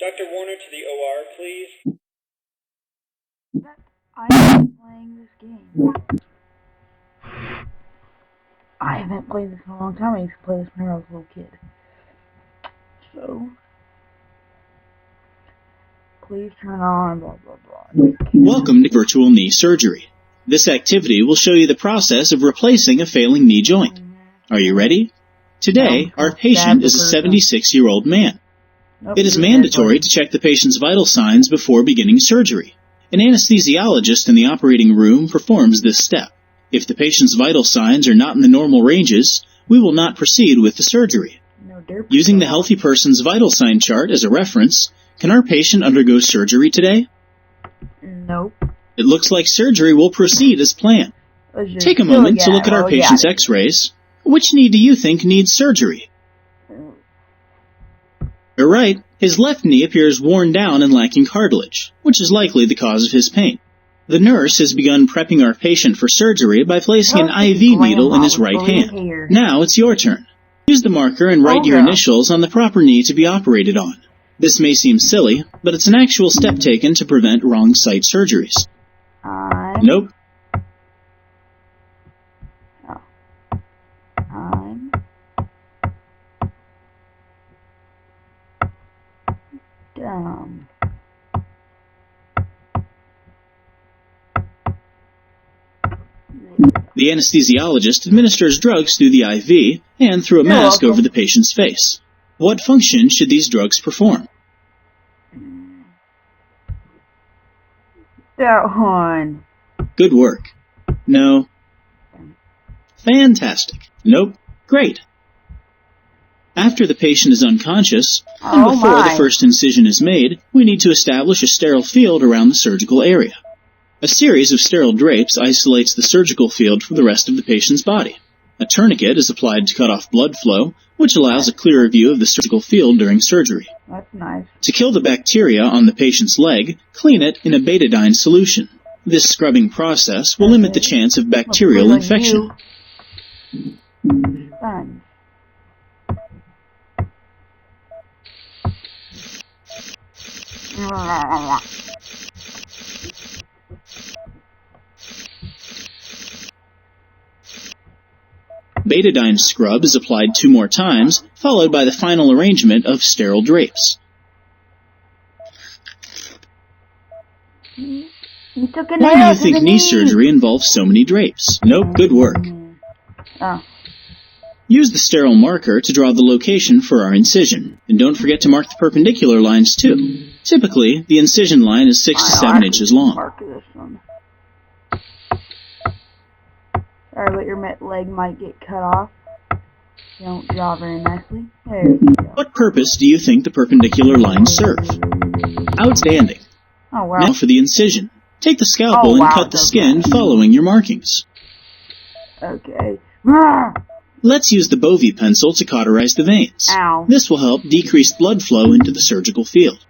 Dr. Warner to the OR, please. I'm playing this game. I haven't played this in a long time. I used to play this when I was a little kid. So, please turn on blah blah blah. Welcome to virtual knee surgery. This activity will show you the process of replacing a failing knee joint. Are you ready? Today, our patient is a 76-year-old man. It is mandatory to check the patient's vital signs before beginning surgery. An anesthesiologist in the operating room performs this step. If the patient's vital signs are not in the normal ranges, we will not proceed with the surgery. Using the healthy person's vital sign chart as a reference, can our patient undergo surgery today? Nope. It looks like surgery will proceed as planned. Take a moment to look at our patient's x-rays. Which knee do you think needs surgery? You're right. His left knee appears worn down and lacking cartilage, which is likely the cause of his pain. The nurse has begun prepping our patient for surgery by placing an IV needle in his right hand. Now it's your turn. Use the marker and write your initials on the proper knee to be operated on. This may seem silly, but it's an actual step taken to prevent wrong site surgeries. Nope. Dumb. The anesthesiologist administers drugs through the IV and through a mask over the patient's face. What function should these drugs perform? That one. Good work. No. Fantastic. Nope. Great. After the patient is unconscious, and before the first incision is made, we need to establish a sterile field around the surgical area. A series of sterile drapes isolates the surgical field from the rest of the patient's body. A tourniquet is applied to cut off blood flow, which allows a clearer view of the surgical field during surgery. That's nice. To kill the bacteria on the patient's leg, clean it in a betadine solution. This scrubbing process will limit the chance of bacterial infection. Fun. Betadine scrub is applied 2 more times, followed by the final arrangement of sterile drapes. Why do you think knee surgery involves so many drapes? Nope, good work. Use the sterile marker to draw the location for our incision, and don't forget to mark the perpendicular lines too. Typically, the incision line is 6 to 7 inches long. Sorry, but your leg might get cut off. You don't draw very nicely. There you go. What purpose do you think the perpendicular lines serve? Outstanding. Oh, wow. Now for the incision. Take the scalpel and cut the skin following your markings. Okay. Let's use the Bovie pencil to cauterize the veins. Ow. This will help decrease blood flow into the surgical field.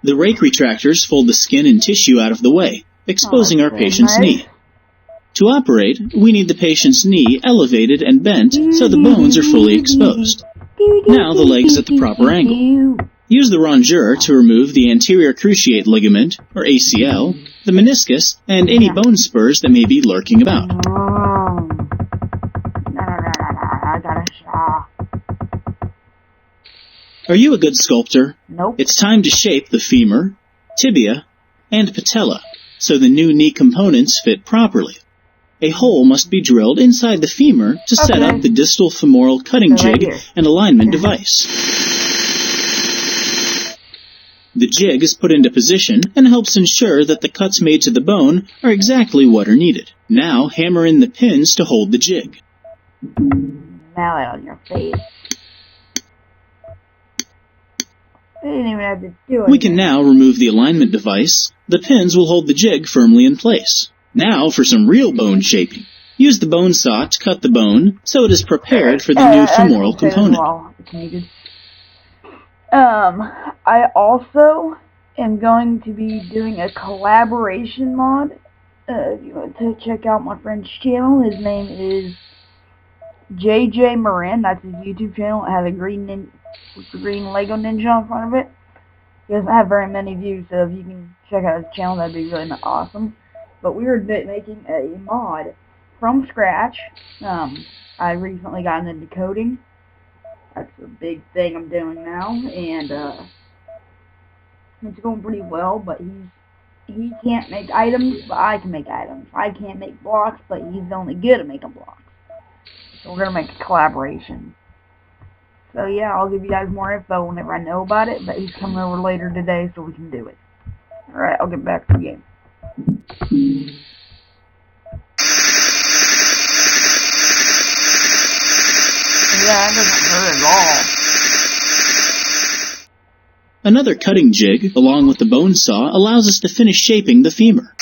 The rake retractors fold the skin and tissue out of the way, exposing our patient's knee. To operate, we need the patient's knee elevated and bent so the bones are fully exposed. Now the leg is at the proper angle. Use the rongeur to remove the anterior cruciate ligament, or ACL, the meniscus, and any bone spurs that may be lurking about. Are you a good sculptor? Nope. It's time to shape the femur, tibia, and patella so the new knee components fit properly. A hole must be drilled inside the femur to set up the distal femoral cutting jig and alignment device. The jig is put into position and helps ensure that the cuts made to the bone are exactly what are needed. Now hammer in the pins to hold the jig. Now it on your face. I didn't even have to do it. We can now remove the alignment device. The pins will hold the jig firmly in place. Now for some real bone shaping. Use the bone saw to cut the bone so it is prepared for the new femoral component. I also am going to be doing a collaboration mod. If you want to check out my friend's channel, his name is JJ Marin, that's his YouTube channel. It has a green Lego ninja in front of it. He doesn't have very many views, so if you can check out his channel, that'd be really awesome. But we were making a mod from scratch. I recently got into coding. That's a big thing I'm doing now, and it's going pretty well. But he can't make items, but I can make items. I can't make blocks, but he's only good at making blocks. So we're gonna make a collaboration. So yeah, I'll give you guys more info whenever I know about it, but he's coming over later today so we can do it. Alright, I'll get back to the game. Yeah, that doesn't hurt at all. Another cutting jig, along with the bone saw, allows us to finish shaping the femur.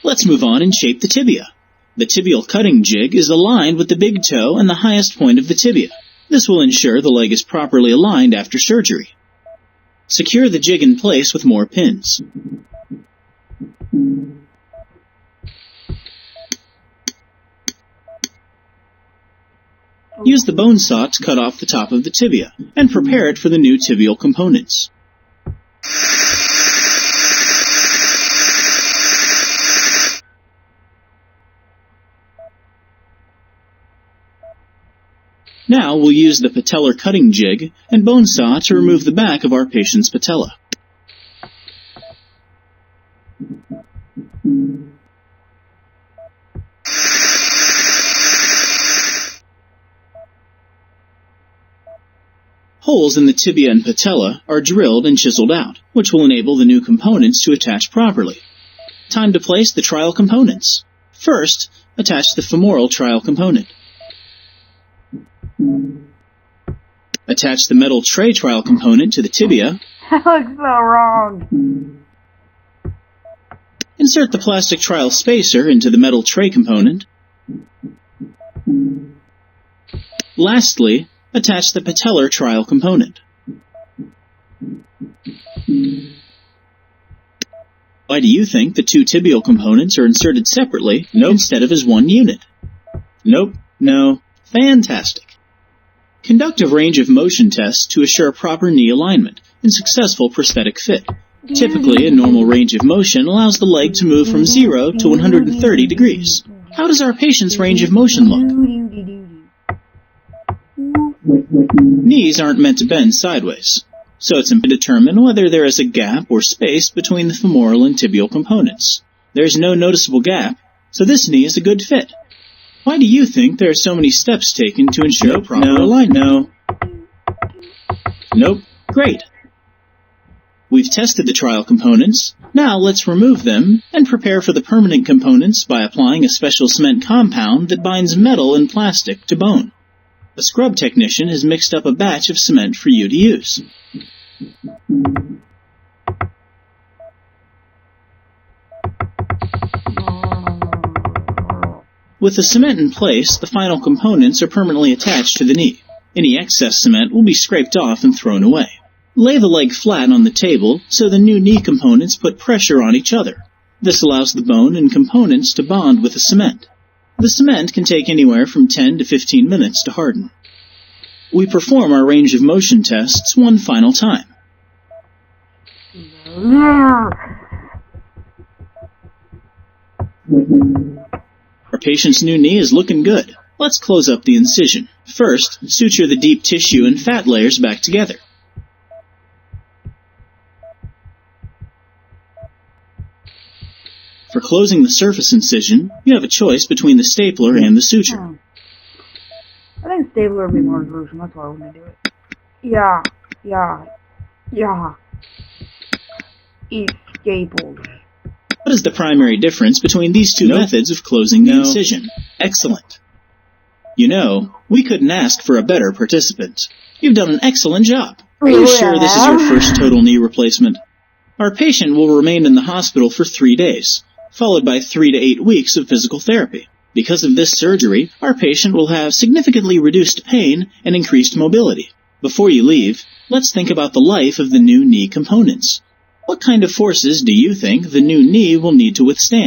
Let's move on and shape the tibia. The tibial cutting jig is aligned with the big toe and the highest point of the tibia. This will ensure the leg is properly aligned after surgery. Secure the jig in place with more pins. Use the bone saw to cut off the top of the tibia and prepare it for the new tibial components. Now we'll use the patellar cutting jig and bone saw to remove the back of our patient's patella. Holes in the tibia and patella are drilled and chiseled out, which will enable the new components to attach properly. Time to place the trial components. First, attach the femoral trial component. Attach the metal tray trial component to the tibia. That looks so wrong. Insert the plastic trial spacer into the metal tray component. Lastly, attach the patellar trial component. Why do you think the two tibial components are inserted separately instead of as one unit? Nope, no, fantastic. Conduct a range of motion tests to assure proper knee alignment and successful prosthetic fit. Typically, a normal range of motion allows the leg to move from 0 to 130 degrees. How does our patient's range of motion look? Knees aren't meant to bend sideways, so it's important to determine whether there is a gap or space between the femoral and tibial components. There's no noticeable gap, so this knee is a good fit. Why do you think there are so many steps taken to ensure proper alignment? Nope. Great. We've tested the trial components. Now let's remove them and prepare for the permanent components by applying a special cement compound that binds metal and plastic to bone. A scrub technician has mixed up a batch of cement for you to use. With the cement in place, the final components are permanently attached to the knee. Any excess cement will be scraped off and thrown away. Lay the leg flat on the table so the new knee components put pressure on each other. This allows the bone and components to bond with the cement. The cement can take anywhere from 10 to 15 minutes to harden. We perform our range of motion tests one final time. Our patient's new knee is looking good. Let's close up the incision. First, suture the deep tissue and fat layers back together. For closing the surface incision, you have a choice between the stapler and the suture. I think stapler would be more gruesome, that's why I want to do it. Yeah. Eat staples. What is the primary difference between these two methods of closing the incision? Excellent. You know, we couldn't ask for a better participant. You've done an excellent job. Are you sure this is your first total knee replacement? Our patient will remain in the hospital for 3 days, followed by 3 to 8 weeks of physical therapy. Because of this surgery, our patient will have significantly reduced pain and increased mobility. Before you leave, let's think about the life of the new knee components. What kind of forces do you think the new knee will need to withstand?